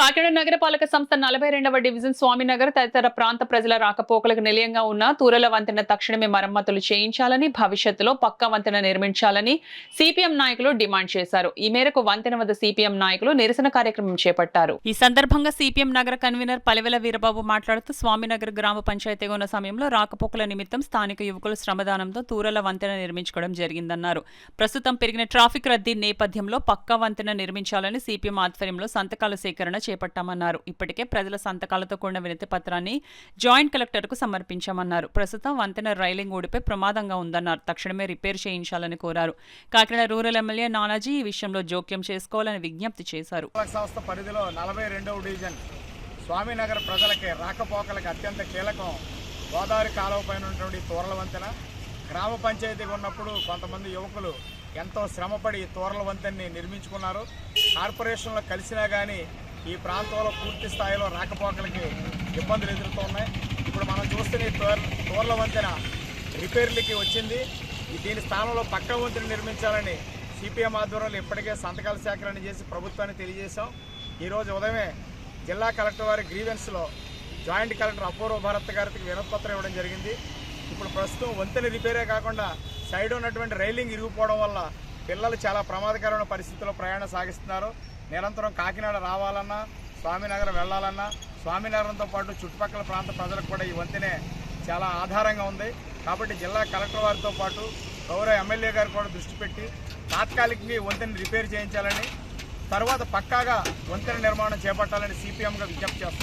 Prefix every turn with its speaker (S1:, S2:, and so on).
S1: కాకినాడ నగరపాలక సంస్థ 42వ డివిజన్ స్వామినగర్ తదితర ప్రాంత ప్రజల రాకపోకలకు నిలయంగా ఉన్న తూరల వంతెన తక్షణమే మరమ్మతులు చేయించాలని, భవిష్యత్తులో పక్కా వంతెన నిర్మించాలని సిపిఎం నాయకులు డిమాండ్ చేశారు. ఈ మేరకు వంతెన వద్ద సిపిఎం నాయకులు నిరసన కార్యక్రమం చేపట్టారు. ఈ సందర్భంగా సిపిఎం నగర కన్వీనర్ పలివెల వీరబాబు మాట్లాడుతూ స్వామినగర్ గ్రామ పంచాయతీగా ఉన్న సమయంలో రాకపోకల నిమిత్తం స్థానిక యువకులు శ్రమదానంతో తూరల వంతెన నిర్మించుకోవడం జరిగిందన్నారు. ప్రస్తుతం పెరిగిన ట్రాఫిక్ రద్దీ నేపథ్యంలో పక్కా వంతెన నిర్మించాలని సిపిఎం ఆధ్వర్యంలో సంతకాల సేకరణ చేపట్టామన్నారు. ఇప్పటికే ప్రజల సంతకాలతో కూడిన వినతి పత్రాన్ని జాయింట్ కలెక్టర్కు సమర్పించామన్నారు. ప్రస్తుతం వంతెన రైలింగ్ ఊడిపై ప్రమాదంగా ఉందన్నారు. తక్షణమే రిపేర్ చేయించాలని కోరారు. కాకినాడ రూరల్ ఎమ్మెల్యే నానాజీ ఈ విషయంలో జోక్యం చేసుకోవాలని విజ్ఞప్తి చేశారు.
S2: సంస్థ పరిధిలో 42వ డివిజన్ స్వామినగర్ ప్రజలకి రాకపోకలకు అత్యంత కీలకం గోదావరి కాలువ పైన ఉన్నటువంటి తూరల వంతెన. గ్రామ పంచాయతీగా ఉన్నప్పుడు కొంతమంది యువకులు ఎంతో శ్రమపడి తూరల వంతెనని నిర్మించుకున్నారు. కార్పొరేషన్లో కలిసినా కానీ ఈ ప్రాంతంలో పూర్తి స్థాయిలో రాకపోకలకి ఇబ్బందులు ఎదురుతున్నాయి. ఇప్పుడు మనం చూస్తున్న తూరల వంతెన రిపేర్లకి వచ్చింది. దీని స్థానంలో పక్క వంతెన నిర్మించాలని సిపిఎం ఆధ్వర్యంలో ఇప్పటికే సంతకాల సేకరణ చేసి ప్రభుత్వాన్ని తెలియజేశాం. ఈరోజు ఉదయమే జిల్లా కలెక్టర్ వారి గ్రీవెన్స్లో జాయింట్ కలెక్టర్ అపూర్వ భారత్ గారికి వినతిపత్రం ఇవ్వడం జరిగింది. ఇప్పుడు ప్రస్తుతం వంతెన రిపేరే కాకుండా సైడ్ ఉన్నటువంటి రైలింగ్ ఇరిగిపోవడం వల్ల పిల్లలు చాలా ప్రమాదకరమైన పరిస్థితుల్లో ప్రయాణం సాగిస్తున్నారు. నిరంతరం కాకినాడ రావాలన్నా, స్వామినగరం వెళ్ళాలన్నా, స్వామినగరంతో పాటు చుట్టుపక్కల ప్రాంత ప్రజలకు కూడా ఈ వంతెనే చాలా ఆధారంగా ఉంది. కాబట్టి జిల్లా కలెక్టర్ వారితో పాటు గౌరవ ఎమ్మెల్యే గారు కూడా దృష్టి పెట్టి తాత్కాలికంగా ఈ వంతెన రిపేర్ చేయించాలని, తర్వాత పక్కాగా వంతెన నిర్మాణం చేపట్టాలని సిపిఎంగా విజ్ఞప్తి చేస్తున్నాం.